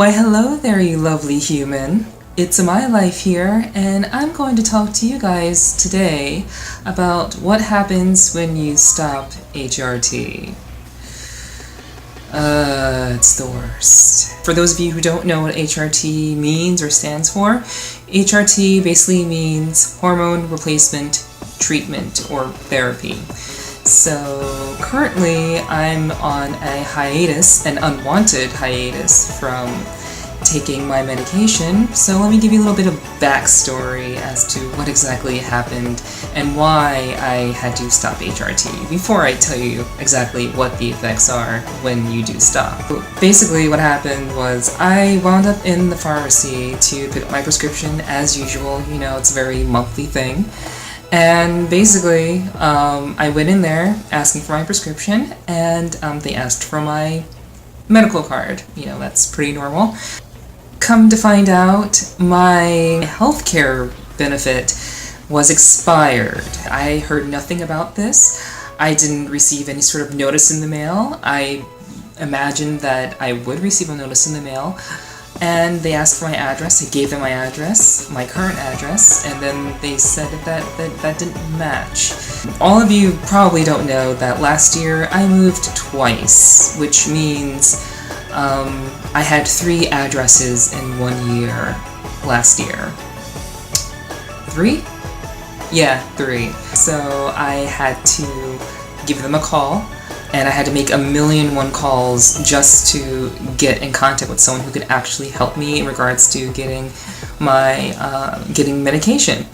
Why hello there, you lovely human. It's My Life here, and I'm going to talk to you guys today about what happens when you stop HRT. It's the worst. For those of you who don't know what HRT means or stands for, HRT basically means hormone replacement treatment or therapy. So currently I'm on a hiatus, an unwanted hiatus from taking my medication, so let me give you a little bit of backstory as to what exactly happened and why I had to stop HRT before I tell you exactly what the effects are when you do stop. Basically what happened was I wound up in the pharmacy to pick up my prescription as usual. You know, it's a very monthly thing. And basically, I went in there asking for my prescription, and they asked for my medical card. You know, that's pretty normal. Come to find out, my healthcare benefit was expired. I heard nothing about this. I didn't receive any sort of notice in the mail. I imagined that I would receive a notice in the mail. And they asked for my address. I gave them my address, my current address, and then they said that didn't match. All of you probably don't know that last year I moved twice, which means I had 3 addresses in 1 year last year. 3? Yeah, 3. So I had to give them a call. And I had to make 1,000,001 calls just to get in contact with someone who could actually help me in regards to getting my getting medication.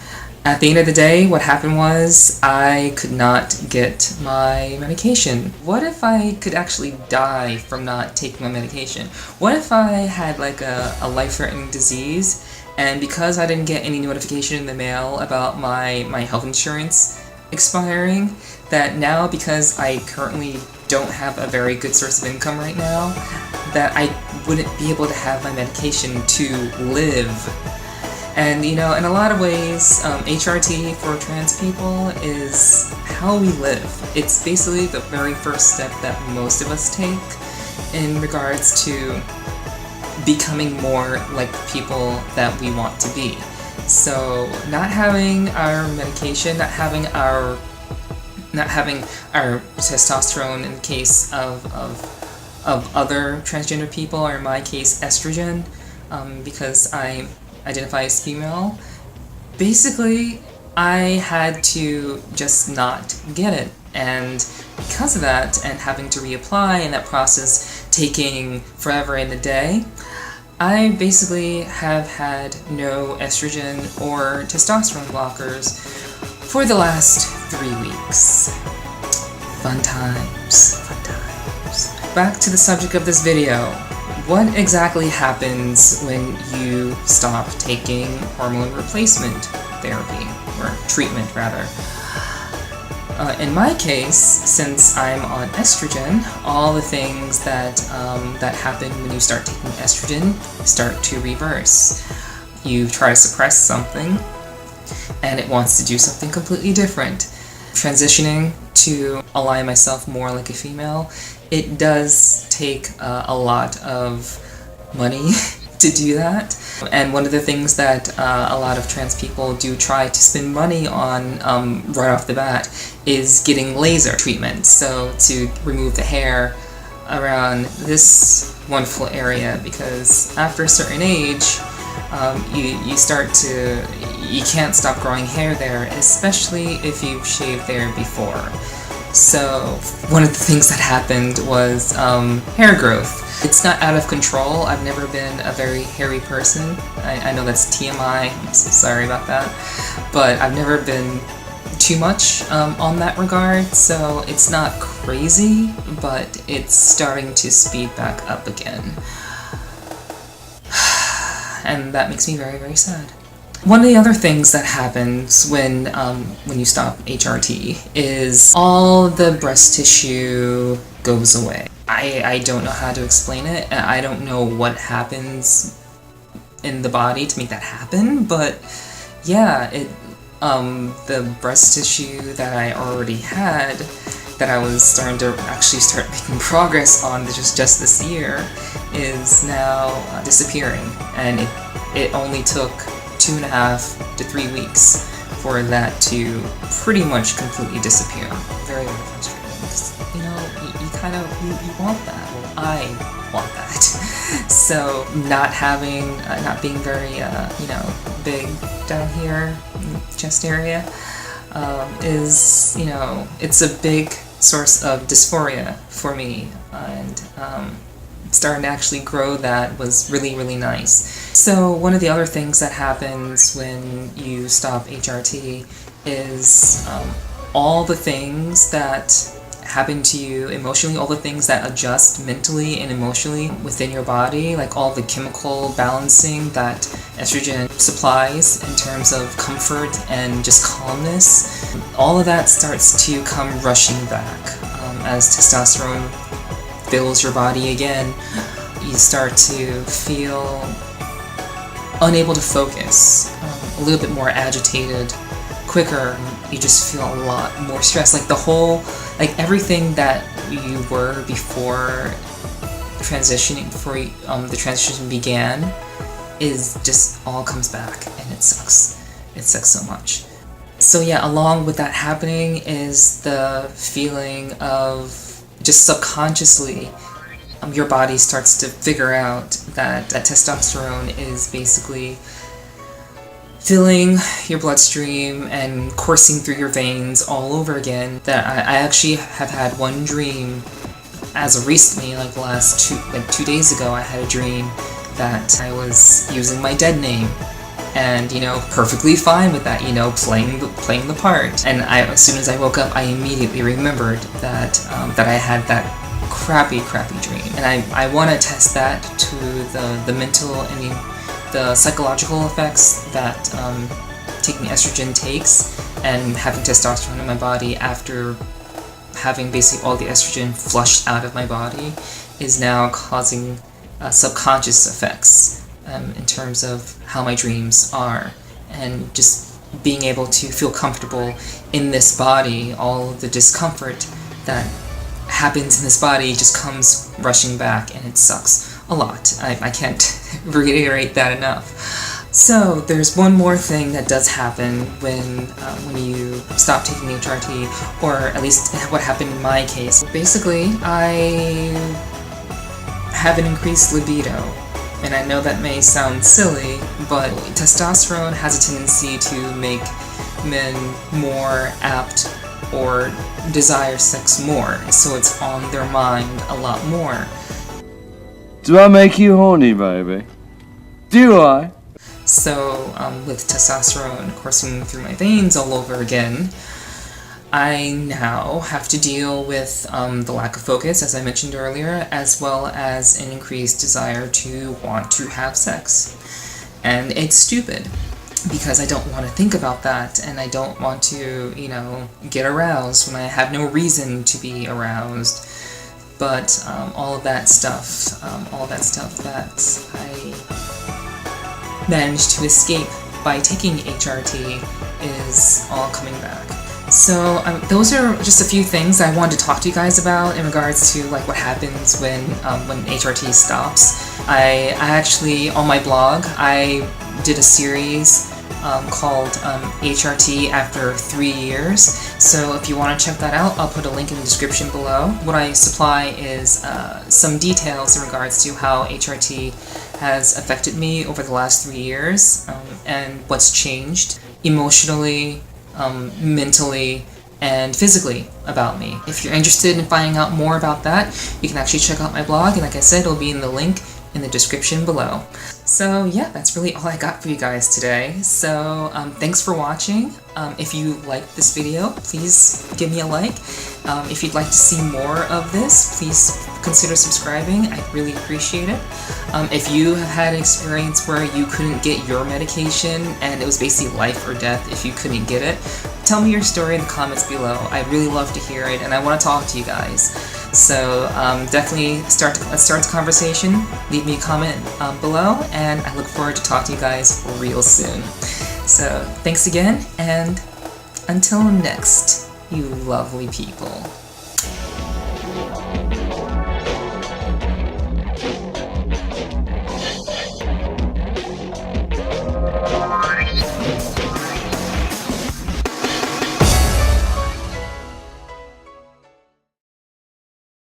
At the end of the day, what happened was I could not get my medication. What if I could actually die from not taking my medication? What if I had like a life-threatening disease, and because I didn't get any notification in the mail about my health insurance expiring, that now, because I currently don't have a very good source of income right now, that I wouldn't be able to have my medication to live. And you know, in a lot of ways, HRT for trans people is how we live. It's basically the very first step that most of us take in regards to becoming more like the people that we want to be. So not having our medication, not having our testosterone in the case of other transgender people, or in my case estrogen, because I identify as female, basically I had to just not get it. And because of that, and having to reapply, and that process taking forever and a day, I basically have had no estrogen or testosterone blockers for the last 3 weeks. Fun times, fun times. Back to the subject of this video. What exactly happens when you stop taking hormone replacement therapy, or treatment rather? In my case, since I'm on estrogen, all the things that happen when you start taking estrogen start to reverse. You try to suppress something, and it wants to do something completely different. Transitioning to align myself more like a female, it does take a lot of money to do that. And one of the things that a lot of trans people do try to spend money on right off the bat is getting laser treatment. So to remove the hair around this wonderful area, because after a certain age, you can't stop growing hair there, especially if you've shaved there before. So one of the things that happened was hair growth. It's not out of control. I've never been a very hairy person. I know that's TMI, I'm so sorry about that. But I've never been too much on that regard, so it's not crazy, but it's starting to speed back up again. And that makes me very, very sad. One of the other things that happens when you stop HRT is all the breast tissue goes away. I don't know how to explain it, and I don't know what happens in the body to make that happen, but yeah, the breast tissue that I already had, that I was starting to actually start making progress on just this year, is now disappearing, and it only took 2.5 to 3 weeks for that to pretty much completely disappear. Very, very frustrating, because, you know, you kind of, you want that. Well, I want that. So not being very, you know, big down here in the chest area is, you know, it's a big source of dysphoria for me, and starting to actually grow that was really, really nice. So one of the other things that happens when you stop HRT is all the things that happen to you emotionally, all the things that adjust mentally and emotionally within your body, like all the chemical balancing that estrogen supplies in terms of comfort and just calmness, all of that starts to come rushing back. As testosterone fills your body again, you start to feel unable to focus, a little bit more agitated, quicker. You just feel a lot more stressed. Like the whole, like everything that you were before transitioning, before the transition began, is just all comes back, and it sucks. It sucks so much. So yeah, along with that happening is the feeling of just subconsciously your body starts to figure out that testosterone is basically filling your bloodstream and coursing through your veins all over again. That I actually have had one dream as of recently, like the last 2 days ago, I had a dream that I was using my dead name, and, you know, perfectly fine with that, you know, playing the part. And as soon as I woke up, I immediately remembered that that I had that crappy dream, and I want to test that to the mental and the psychological effects that taking estrogen takes, and having testosterone in my body after having basically all the estrogen flushed out of my body is now causing subconscious effects in terms of how my dreams are, and just being able to feel comfortable in this body. All of the discomfort that happens in this body just comes rushing back, and it sucks a lot. I can't reiterate that enough. So there's one more thing that does happen when you stop taking HRT, or at least what happened in my case. Basically, I have an increased libido. And I know that may sound silly, but testosterone has a tendency to make men more apt or desire sex more, so it's on their mind a lot more. Do I make you horny, baby? Do I? So, with testosterone coursing through my veins all over again, I now have to deal with the lack of focus, as I mentioned earlier, as well as an increased desire to want to have sex. And it's stupid, because I don't want to think about that, and I don't want to, you know, get aroused when I have no reason to be aroused. But all of that stuff that I managed to escape by taking HRT is all coming back. So those are just a few things I wanted to talk to you guys about in regards to like what happens when HRT stops. I actually, on my blog, I did a series called HRT After 3 Years. So if you want to check that out, I'll put a link in the description below. What I supply is some details in regards to how HRT has affected me over the last 3 years, and what's changed emotionally, mentally, and physically about me. If you're interested in finding out more about that, you can actually check out my blog, and like I said, it'll be in the link in the description below. So yeah, that's really all I got for you guys today. So thanks for watching. If you liked this video, please give me a like. If you'd like to see more of this, please consider subscribing. I'd really appreciate it. If you have had an experience where you couldn't get your medication and it was basically life or death if you couldn't get it, tell me your story in the comments below. I'd really love to hear it, and I want to talk to you guys. So definitely let's start the conversation. Leave me a comment below, and I look forward to talking to you guys real soon. So thanks again, and until next, you lovely people.